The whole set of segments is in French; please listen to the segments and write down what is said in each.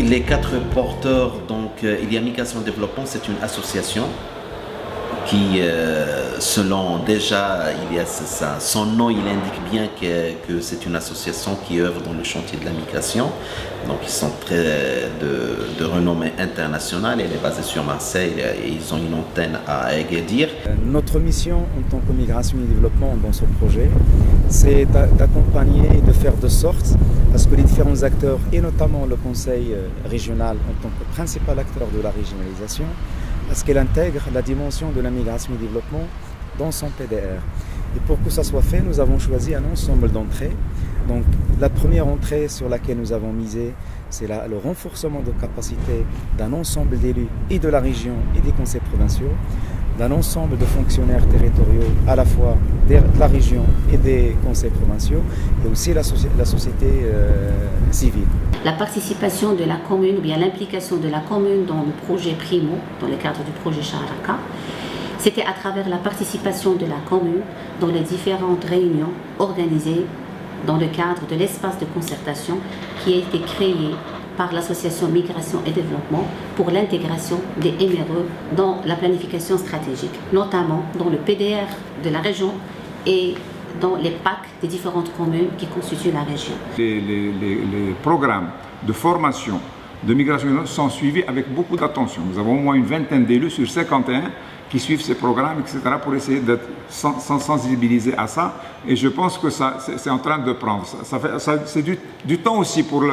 Les quatre porteurs, donc il y a Migration Développement, c'est une association qui, selon déjà, il y a son nom, il indique bien que c'est une association qui œuvre dans le chantier de la migration. Donc ils sont très de renommée internationale, elle est basée sur Marseille et ils ont une antenne à Agadir. Notre mission en tant que Migration et Développement dans ce projet, c'est d'accompagner et de faire de sorte à ce que les différents acteurs, et notamment le Conseil régional en tant que principal acteur de la régionalisation, à ce qu'elle intègre la dimension de la migration et développement dans son PDR. Et pour que ça soit fait, nous avons choisi un ensemble d'entrées. Donc la première entrée sur laquelle nous avons misé, c'est le renforcement de capacité d'un ensemble d'élus et de la région et des conseils provinciaux, d'un ensemble de fonctionnaires territoriaux à la fois de la région et des conseils provinciaux, et aussi la société civile. La participation de la commune, ou bien l'implication de la commune dans le projet Primo, dans le cadre du projet Charaka, c'était à travers la participation de la commune dans les différentes réunions organisées dans le cadre de l'espace de concertation qui a été créé par l'association Migration et Développement pour l'intégration des MRE dans la planification stratégique, notamment dans le PDR de la région et dans les PAC des différentes communes qui constituent la région. Les programmes de formation de migration sont suivis avec beaucoup d'attention. Nous avons au moins une vingtaine d'élus sur 51 qui suivent ces programmes, etc., pour essayer d'être sensibilisés à ça. Et je pense que ça, c'est en train de prendre. C'est du temps aussi pour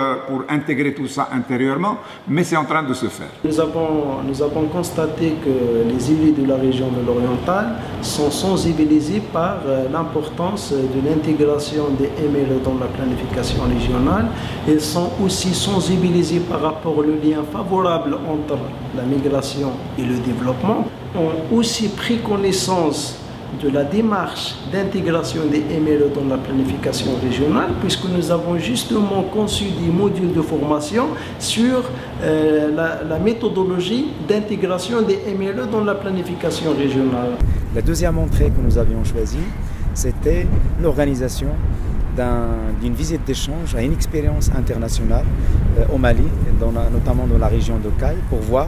intégrer tout ça intérieurement, mais c'est en train de se faire. Nous avons constaté que les élus de la région de l'Oriental sont sensibilisés par l'importance de l'intégration des MRE dans la planification régionale. Ils sont aussi sensibilisés par rapport au lien favorable entre la migration et le développement. Ont aussi pris connaissance de la démarche d'intégration des MRE dans la planification régionale, puisque nous avons justement conçu des modules de formation sur la méthodologie d'intégration des MRE dans la planification régionale. La deuxième entrée que nous avions choisie, c'était l'organisation d'une visite d'échange à une expérience internationale au Mali, notamment dans la région de Caille, pour voir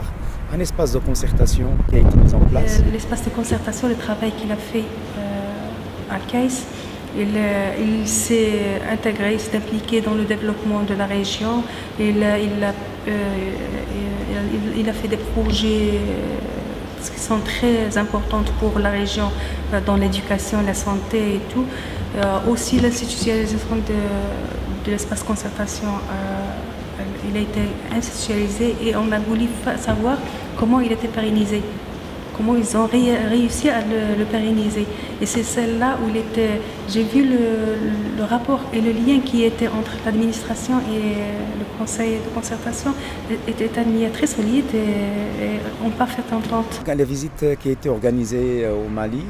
un espace de concertation qui a été mis en place. L'espace de concertation, le travail qu'il a fait à Caisse, il s'est intégré, il s'est impliqué dans le développement de la région. Il a fait des projets qui sont très importants pour la région dans l'éducation, la santé et tout. Aussi l'institutionnalisation de l'espace concertation. Il a été institutionnalisé et on a voulu savoir comment il était pérennisé, comment ils ont réussi à le pérenniser. Et c'est celle-là où j'ai vu le rapport et le lien qui était entre l'administration et le conseil de concertation était un lien très solide et en parfaite entente. La visite qui a été organisée au Mali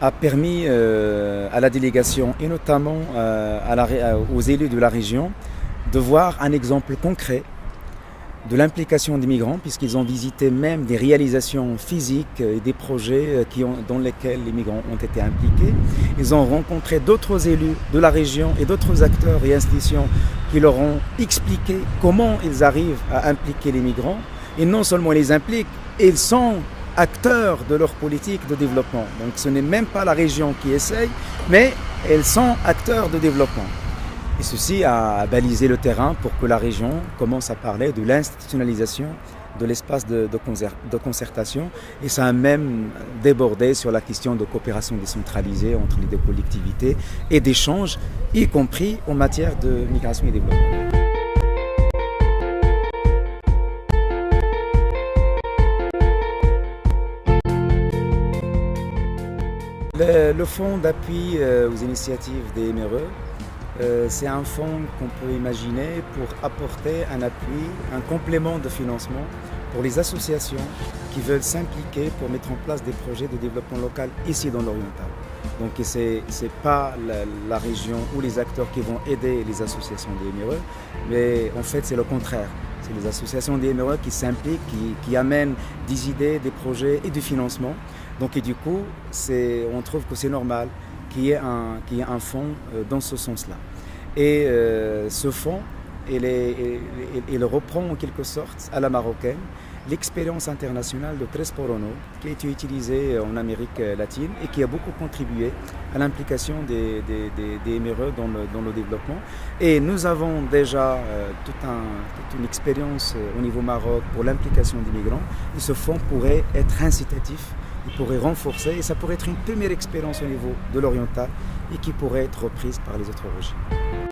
a permis à la délégation et notamment aux élus de la région de voir un exemple concret de l'implication des migrants, puisqu'ils ont visité même des réalisations physiques et des projets dans lesquels les migrants ont été impliqués. Ils ont rencontré d'autres élus de la région et d'autres acteurs et institutions qui leur ont expliqué comment ils arrivent à impliquer les migrants. Et non seulement ils les impliquent, ils sont acteurs de leur politique de développement. Donc ce n'est même pas la région qui essaye, mais ils sont acteurs de développement. Et ceci a balisé le terrain pour que la région commence à parler de l'institutionnalisation de l'espace de concertation. Et ça a même débordé sur la question de coopération décentralisée entre les deux collectivités et d'échanges, y compris en matière de migration et développement. Le fonds d'appui aux initiatives des MRE, c'est un fonds qu'on peut imaginer pour apporter un appui, un complément de financement pour les associations qui veulent s'impliquer pour mettre en place des projets de développement local ici dans l'Oriental. Donc ce n'est pas la région ou les acteurs qui vont aider les associations des MRE, mais en fait c'est le contraire. C'est les associations des MRE qui s'impliquent, qui amènent des idées, des projets et du financement. Donc et du coup, on trouve que c'est normal qu'il y ait un fonds dans ce sens-là. Et ce fonds il reprend en quelque sorte à la marocaine l'expérience internationale de Tres por Uno qui a été utilisée en Amérique latine et qui a beaucoup contribué à l'implication des MRE dans le développement. Et nous avons déjà toute une expérience au niveau Maroc pour l'implication des migrants. Et ce fonds pourrait être incitatif, il pourrait renforcer et ça pourrait être une première expérience au niveau de l'oriental et qui pourrait être reprise par les autres régions.